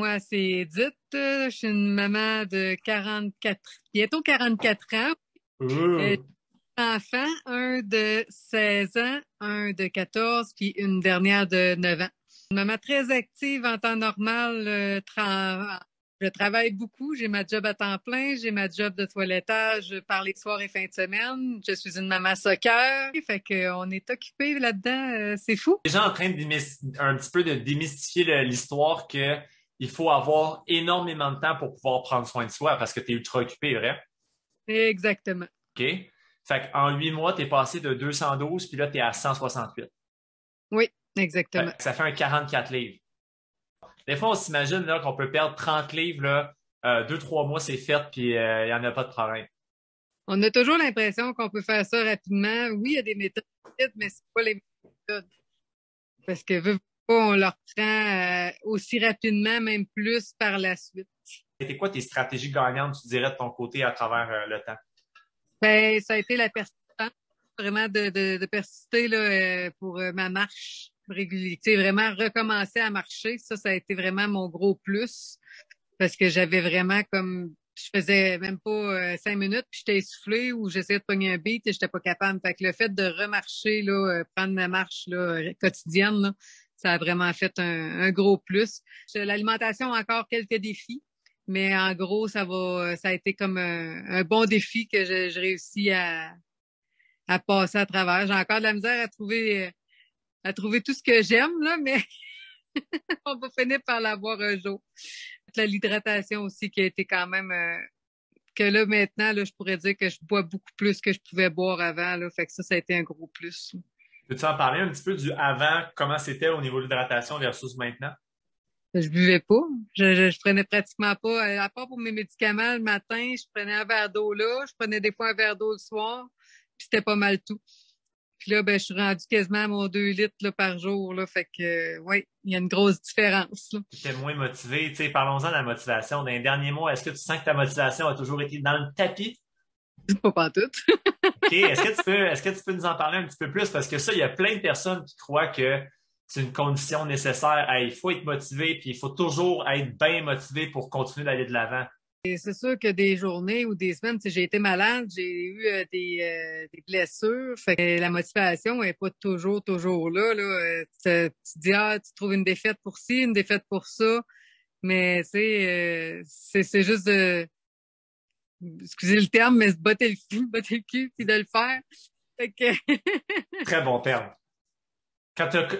Moi, c'est Edith. Je suis une maman de 44, bientôt 44 ans. J'ai Ouh. un enfant, un de 16 ans, un de 14, puis une dernière de 9 ans. Une maman très active en temps normal. Je travaille beaucoup. J'ai ma job à temps plein. J'ai ma job de toilettage par les soirs et fins de semaine. Je suis une maman soccer. Fait qu'on est occupé là-dedans. C'est fou. Déjà en train de un petit peu de démystifier l'histoire que il faut avoir énormément de temps pour pouvoir prendre soin de soi parce que tu es ultra occupé, vrai? Exactement. OK? Fait qu'en 8 mois, tu es passé de 212, puis là, tu es à 168. Oui, exactement. Ça fait un 44 livres. Des fois, on s'imagine là, qu'on peut perdre 30 livres, là, 2, 3 mois, c'est fait, puis il n'y en a pas de problème. On a toujours l'impression qu'on peut faire ça rapidement. Oui, il y a des méthodes, mais c'est pas les méthodes. Parce que veut pas, on leur prend aussi rapidement, même plus par la suite. C'était quoi tes stratégies gagnantes, tu dirais, de ton côté à travers le temps? Ben, ça a été la persistance, vraiment de persister là, pour ma marche régulière. Tu sais, vraiment recommencer à marcher. Ça a été vraiment mon gros plus. Parce que j'avais vraiment comme je faisais même pas 5 minutes, puis j'étais essoufflée ou j'essayais de pogner un beat et j'étais pas capable. Fait que le fait de remarcher, là, prendre ma marche là, quotidienne, là, ça a vraiment fait un gros plus. L'alimentation a encore quelques défis, mais en gros, ça a été comme un bon défi que j'ai réussi à passer à travers. J'ai encore de la misère à trouver tout ce que j'aime, là, mais on va finir par l'avoir un jour. L'hydratation aussi qui a été quand même que là maintenant là je pourrais dire que je bois beaucoup plus que je pouvais boire avant là, fait que ça a été un gros plus. Peux-tu en parler un petit peu du avant, comment c'était au niveau de l'hydratation versus maintenant? Je buvais pas, je prenais pratiquement pas à part pour mes médicaments le matin, je prenais un verre d'eau là, je prenais des fois un verre d'eau le soir, puis c'était pas mal tout. Puis là ben je suis rendue quasiment à mon 2 litres là, par jour là, fait que oui, il y a une grosse différence là. Tu étais moins motivé. Tu sais, parlons-en de la motivation. Dans les derniers mois, est-ce que tu sens que ta motivation a toujours été dans le tapis? Pas pantoute. OK. Est-ce que tu peux nous en parler un petit peu plus? Parce que ça, il y a plein de personnes qui croient que c'est une condition nécessaire. Hey, il faut être motivé, puis il faut toujours être bien motivé pour continuer d'aller de l'avant. Et c'est sûr que des journées ou des semaines, tu sais, j'ai été malade, j'ai eu des blessures, fait que la motivation est pas toujours là. Tu dis, ah, tu trouves une défaite pour ci, une défaite pour ça, mais c'est juste de, excusez le terme, mais se botter le cul, botter le cul, puis de le faire. Fait que Très bon terme.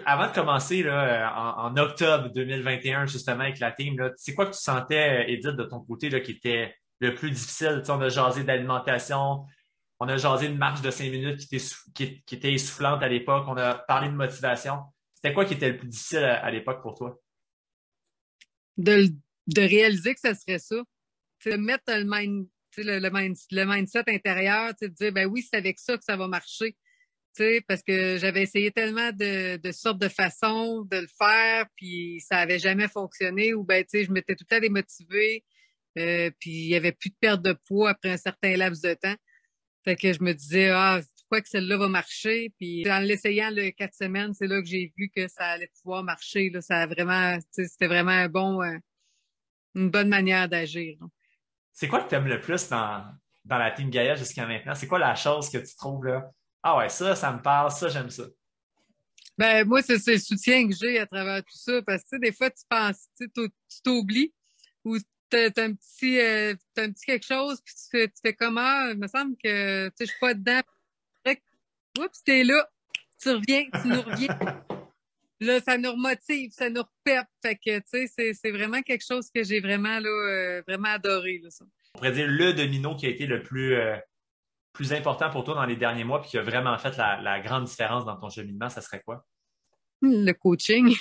Avant de commencer là, en octobre 2021, justement, avec la team, là, c'est quoi que tu sentais, Edith, de ton côté, là, qui était le plus difficile? Tu sais, on a jasé d'alimentation, on a jasé de marche de 5 minutes qui était essoufflante à l'époque, on a parlé de motivation. C'était quoi qui était le plus difficile à l'époque pour toi? de, de réaliser que ça serait ça. Tu sais, de mettre tu sais, le mindset intérieur, tu sais, de dire, ben oui, c'est avec ça que ça va marcher. Tu sais, parce que j'avais essayé tellement de sortes de façons de le faire, puis ça avait jamais fonctionné, ou ben, tu sais, je m'étais tout le temps démotivée, puis il y avait plus de perte de poids après un certain laps de temps. Fait que je me disais, ah, pourquoi que celle-là va marcher? Puis en l'essayant le 4 semaines, c'est là que j'ai vu que ça allait pouvoir marcher. Là, ça a vraiment, tu sais, c'était vraiment une bonne manière d'agir. Là. C'est quoi que tu aimes le plus dans la team Gaïa jusqu'à maintenant? C'est quoi la chose que tu trouves là? Ah ouais, ça me parle, ça, j'aime ça. Ben, moi, c'est le soutien que j'ai à travers tout ça, parce que, tu sais, des fois, tu penses, tu t'oublies, ou t'as un petit quelque chose, puis tu fais comment, il me semble que, tu sais, je suis pas dedans. Après, oups, t'es là, tu reviens, tu nous reviens. Là, ça nous remotive, ça nous repep. Fait que, tu sais, c'est vraiment quelque chose que j'ai vraiment, là, vraiment adoré, là, ça. On pourrait dire le domino qui a été le plus important pour toi dans les derniers mois puis qui a vraiment fait la grande différence dans ton cheminement, ça serait quoi? Le coaching.